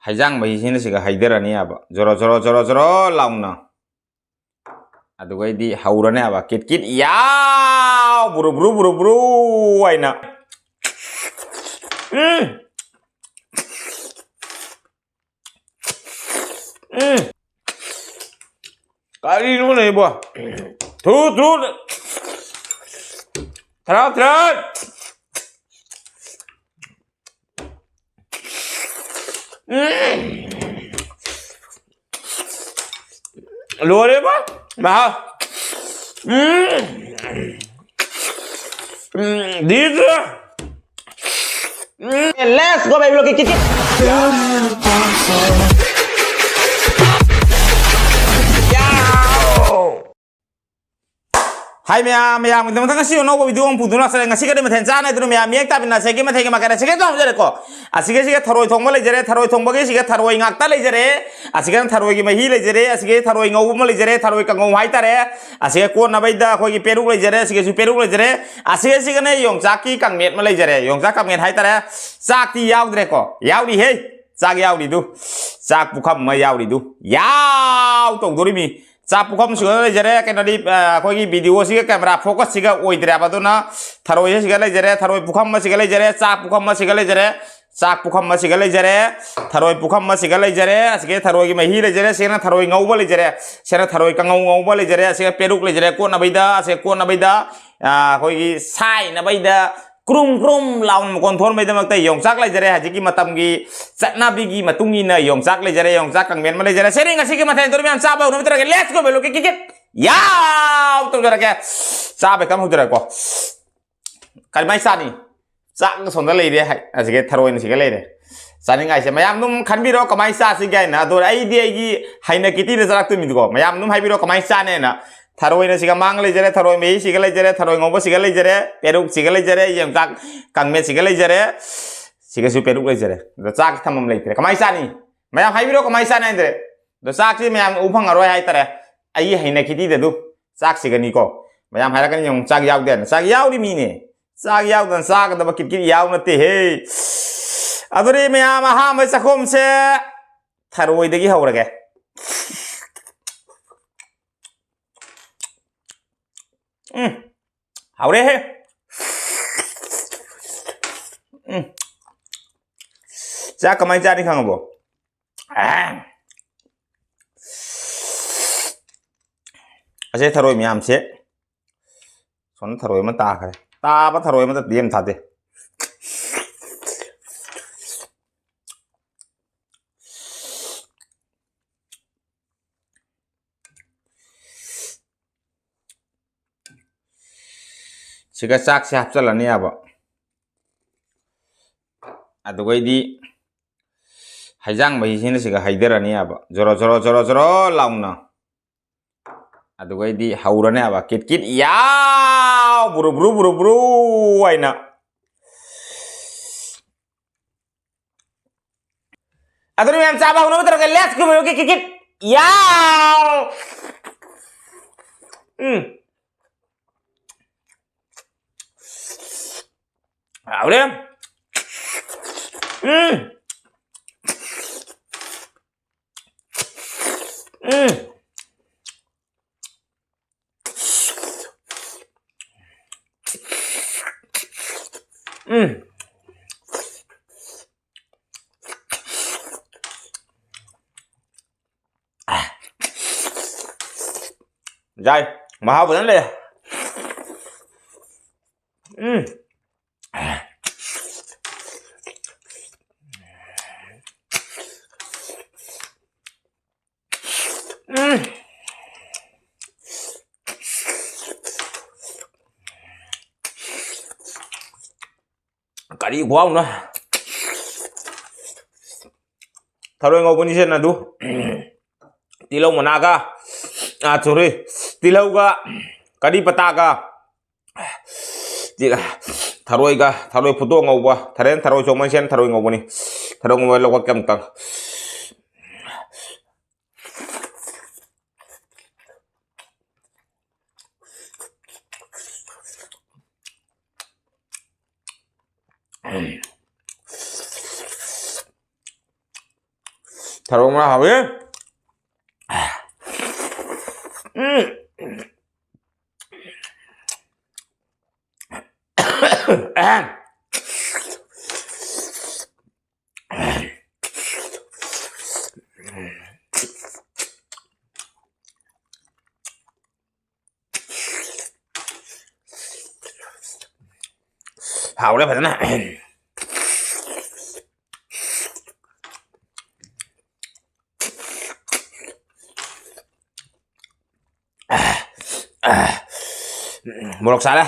ꯍꯩꯖꯥꯡ ꯃꯍꯤꯁꯤꯅ ꯁꯤꯒ ꯍꯩꯗꯔꯅꯤꯕ ꯖꯣꯔꯣ ꯖꯣꯔꯣ ꯖꯣꯔꯣ ꯖꯣꯔꯣ ꯂꯥꯎꯅ ꯑꯗꯨꯒꯩꯗꯤ ꯍꯧꯔꯅꯤꯕ kit kit ꯌꯥꯎ ꯕꯨꯔꯨ ꯕꯨꯔꯨ ꯕꯨꯔꯨ ꯕꯨꯔꯨ ꯍꯥꯏꯅ ꯀꯔꯤꯅꯣꯅꯦ ꯏꯕꯣ ꯊꯨ ꯊꯨ ꯊꯔꯥꯎ ꯊꯔꯥꯎ लोरेबा महा दीद let's go baby look at it Hai maya mình tengah sih ono video om pudu nasa ngasih kada meten jana itu maya miyak tapi nasi kita meten makanya sih kita hamzare ko asik sih kita tharoi thong malai jere tharoi thong bagi sih kita tharoi ngakta lei jere asik kan tharoi ki mahi lei jere asik kita tharoi ngau malai jere tharoi kangau hai tare asik ko nabai da ko ki peruk lei jere asik su peruk lei jere asik sih kan yong jaki kang met malai jere yong jak kang met hai tare jak ti yaw dre ko yaw di hei jak yaw di du jak bukham ma yaw di du yaw tong dori mi चा पुखम सिगा लेजरे केनदी कोई video सिगा camera focus सिगा ओइद्रे बादुना थारोय सिगा लेजरे थारोय पुखम सिगा लेजरे चा पुखम सिगा लेजरे चा पुखम सिगा लेजरे थारोय पुखम सिगा लेजरे असगे थारोय की मही लेजरे सेना थारोय ngौबा लेजरे सेना थारोय कंगौ ngौबा लेजरे असगे पेरुक लेजरे को नबैदा असे को नबैदा कोई साइ नबैदा Krum krum lawan kontor mai damak tay yongsak lai jare haji ki matam gi satna bi gi matungi na yongsak lai jare yongsak kang men lai jare sering ngasih ki mathen tor miam saba uno mitra let's go belo kikit ya to jara ke sabe kam hudra ko kal mai sani sak sonda lai de hai asige tharoi ni sige lai de sani ngai se mayam num khanbi ro kamai sa si gai na do ai di ai gi haina kiti de jarak tu mi ko mayam num hai bi ro kamai sa ne na थारोय ने सिगा मांग ले जरे थारोय मे सिगा ले जरे थारोय ngौबो सिगा ले जरे पेरुक सिगा ले जरे यम जाक कांगमे सिगा ले जरे सिगा सु पेरुक ले जरे द जाक थमम ले तरे कमाय सानी मया हाइबिरो कमाय साना दरे द जाक सि मया उफंग अरोय हाय तरे आई हैना खिति दे दु जाक सिगा नि को मया हायरा कन यम जाक याव देन जाक याव रि मी ने जाक याव दन जाक द बकिट कि याव नते हे अदरे मया महा मै सखोम से थारोय दगी हौरगे हावरे हे जा कमाई जानी खांगबो असे थरोय म्याम से सोन थरोय म ता खरे ताबा थरोय म त देम थादे सिगा चाक से हापचलनी अब अदुगैदी हैजांग महीसिन सिगा हैदरनी अब जोरो जोरो जोरो जोरो लाउना अदुगैदी हौरने अब किट किट याव बुरु बुरु बुरु बुरु आइना अदुनि मैम चाबा हुनो तर लेट्स गो किट किट याव Ahora. Rồi, mà hao vẫn lên. Kari gua nữa Tharoy ngau buni sen adu tilau managa sorry tilau ga kari pata ga tharoy ga tharoy photo ngau ba tharen tharoy chongman sen tharoy ngau buni tharoy ngau lo ka kam tang thằng mà học biết hào đấy phải thế này một lọc xả đây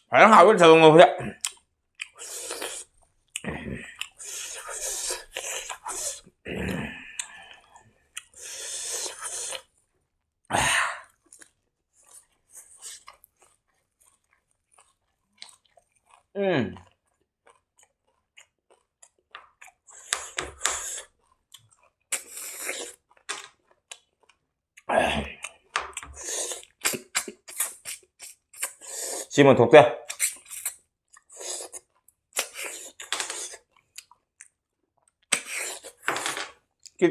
phải hào cái thường rồi đấy xin một thuộc tiêu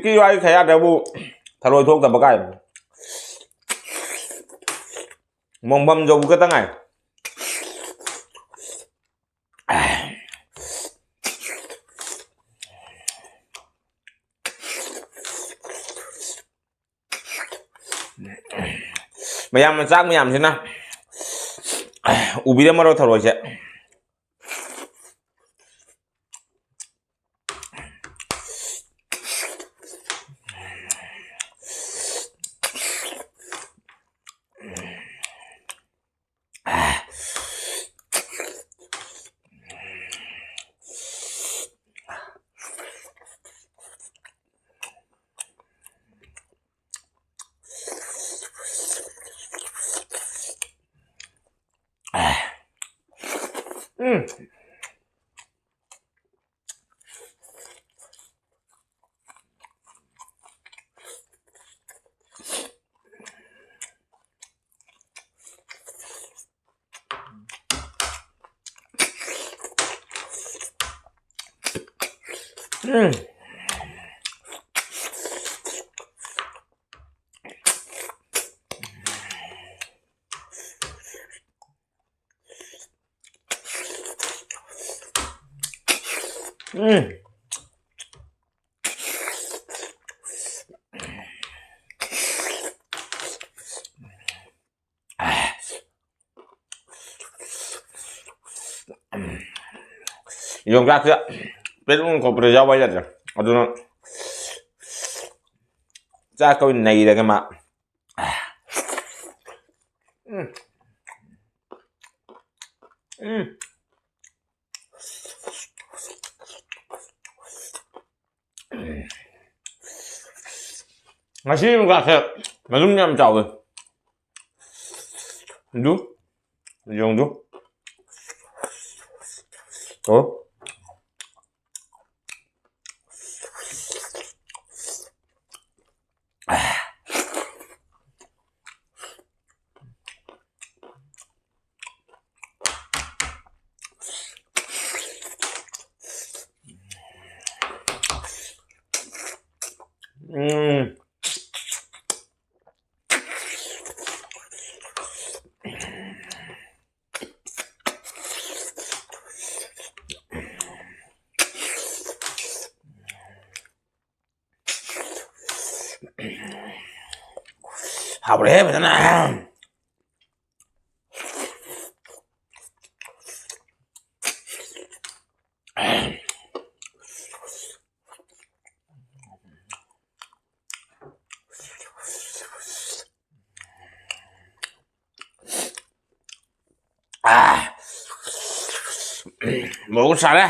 cái ai thấy ăn đều bu thà rồi thuộc tập bậc cái mong băm dùng cái tăng này mày ăn rác mày làm thế nào ubi dia mau taruh aja Yung rác pero không có bây giờ bây giờ aduh ra câu này là cái mà ngasih yung rác malum nhầm chào rồi đúng dùng đúng ồ học đấy mà thế nào một con sả đấy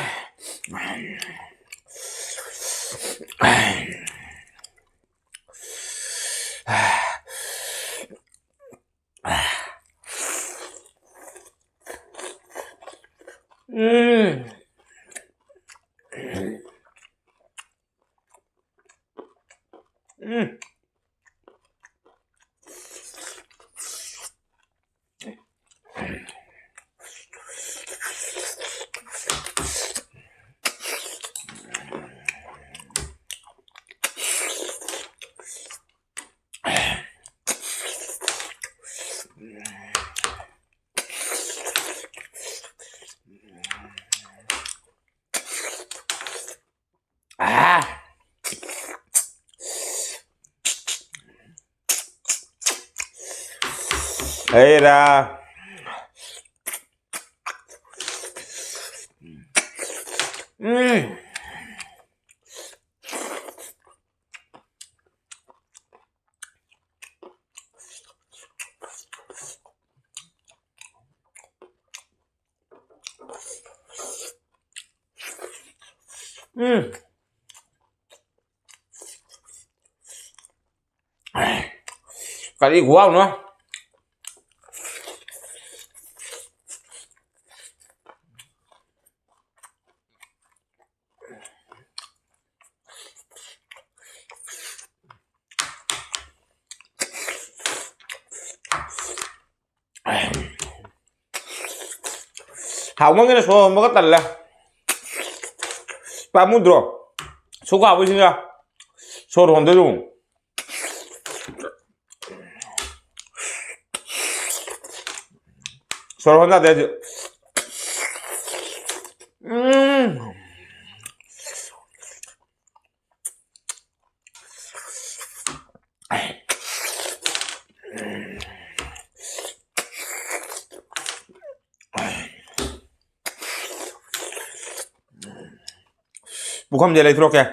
เฮ้ยนะกะทิหัวเนาะhảo mấy cái số mà có tận là ba muốn rồi số gạo với sinh ra số hồn tới luôn số hồn ra đây chứ bukan menjadi truk ya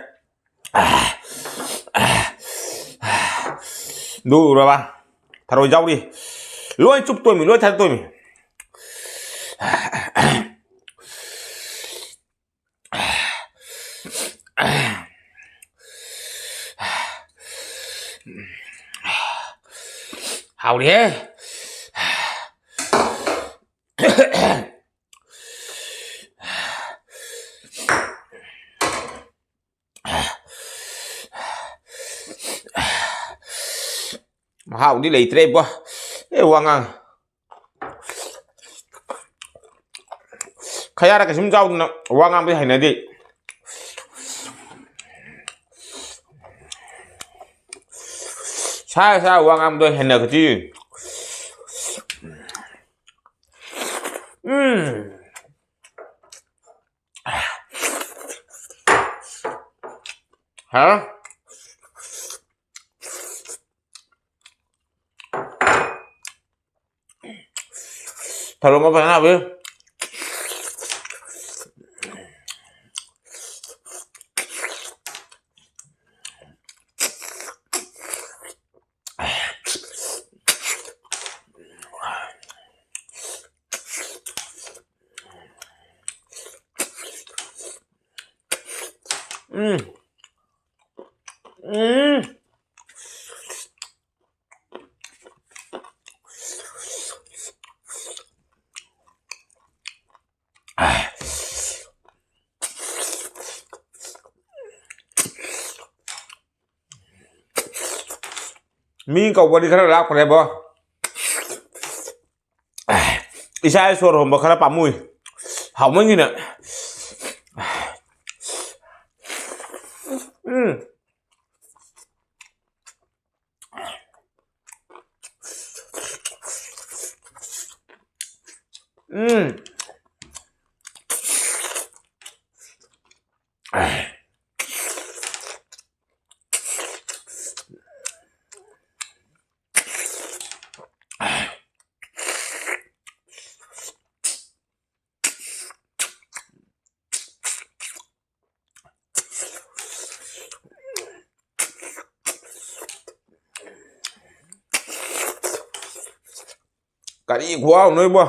đủ rồi ba thả rồi rau đi lôi chụp tôi mình lôi thật tôi mình hào đi hào đi lấy trep quá ê hoàng à khai ra cái súng rau nó hoàng à bây giờ này đi sao sao hoàng à tôi hẹn được cái gì hả thật luôn có phải nào chứ mi kau body khara lap khare bo isai sor hom khara pamui hỏng mấy như nè cả đi quá nơi bơ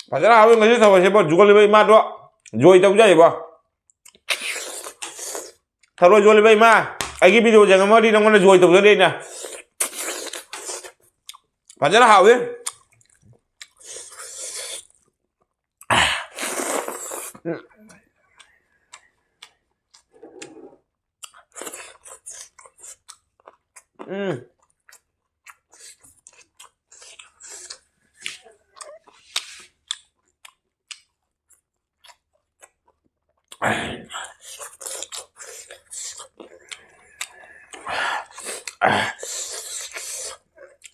Padahal awak ngasih tahu siapa jual lebih mah doa. Jual itu aja ya, taruh jual lebih mah. Lagi video jangan mau di nongol jual itu aja na. Padahal awak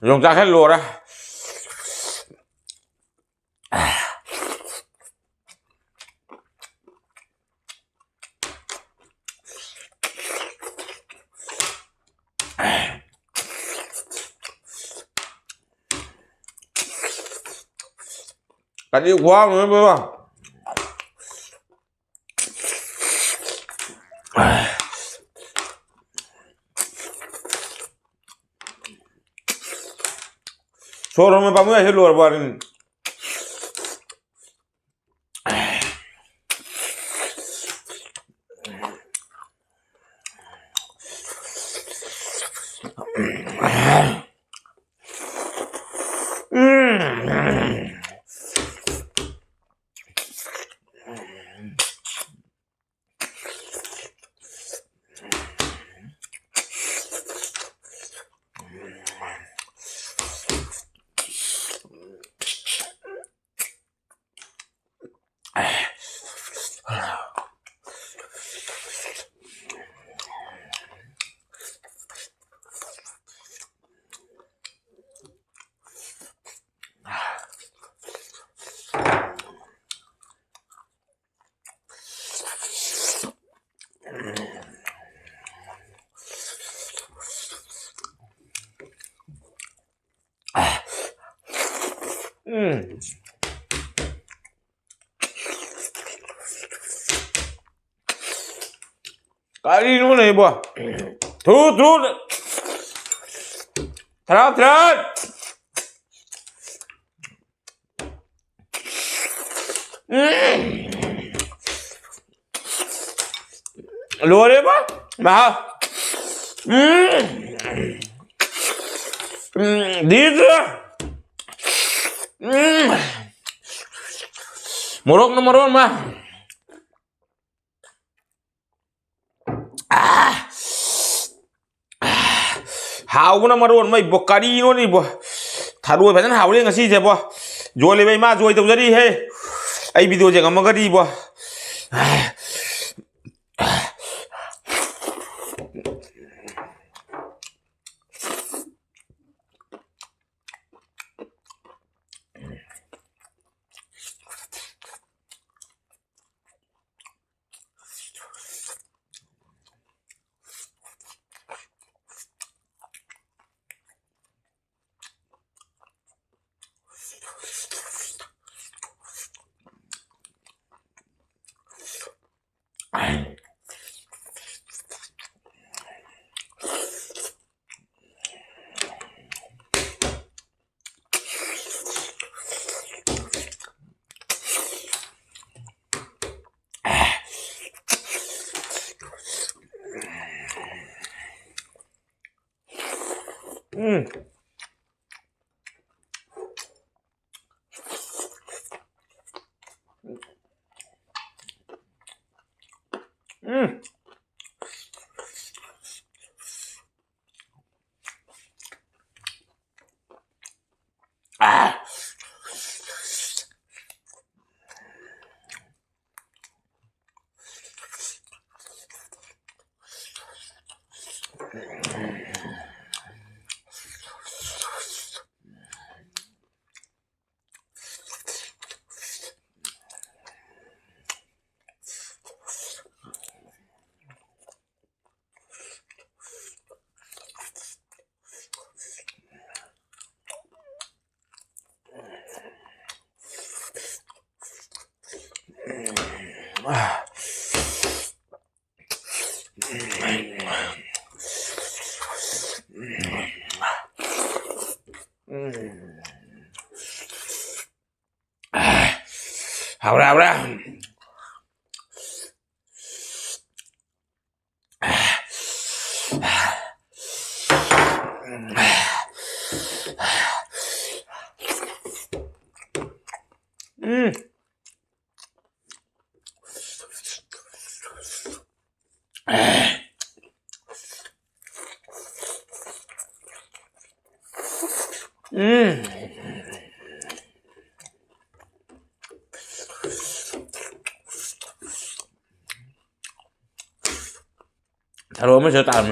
dùng ra hết lùa ra. Cái đi quá nữa bữa. Showroom में पामु ऐसे lower बारिन cái đi luôn này bùa thu thu thật thật lùa đi bác mà đi ra morok nomor one mah hào cũng nomor one mày bọc cà đi luôn đi bùa thà đuôi phải thân hào lên cái gì vậy bùa rồi lấy bay ma rồi tụi ra đi he ai video chẳng mà cái đi bùa เอาละทาโร่ไม่เชื่อตาม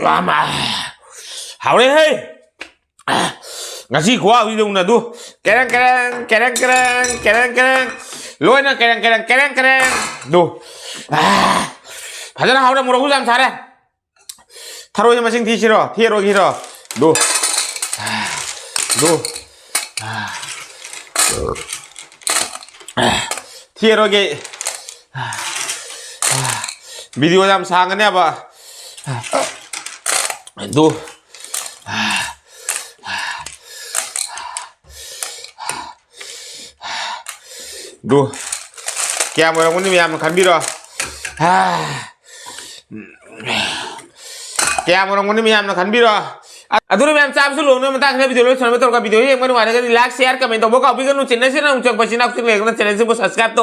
Lama. Howdy, hey. Ngasih gua video na tuh. Kereng. Lo na kereng. Tuh. Hajar howdy murah gua jam sare. Taruh aja masing tiiro. Tuh. Tiiro ge. Video jam sangannya apa? Tuh. Duh. Kaya mo lang ni miyam kan biro. Kaya mo lang ni miyam kan biro. Aduh miyam sab sulu no mentang na video lo sana betul ka video yang mana ada kan like share comment to boka bigan nu channel sina uncak pasina aku tinggal kan channel sih subscribe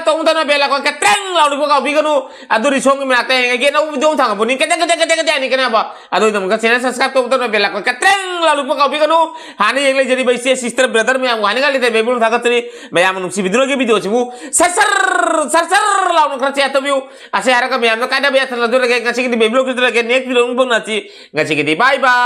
to unta na bela kon katreng lalu boka bigan nu aduh risong mi nate yang again aku video thang punin kete ni kenapa aduh itu kan channel subscribe to unta na bela kon katreng lalu boka bigan nu hani yang jadi bayi sister brother miyam hani kali te bebul thakat ni miyam nu si video sih bu sar lalu kerja atau view asih harap miyam nu kada biasa lalu lagi ngasih di bebul kita lagi next video pun nanti ngasih di bye bye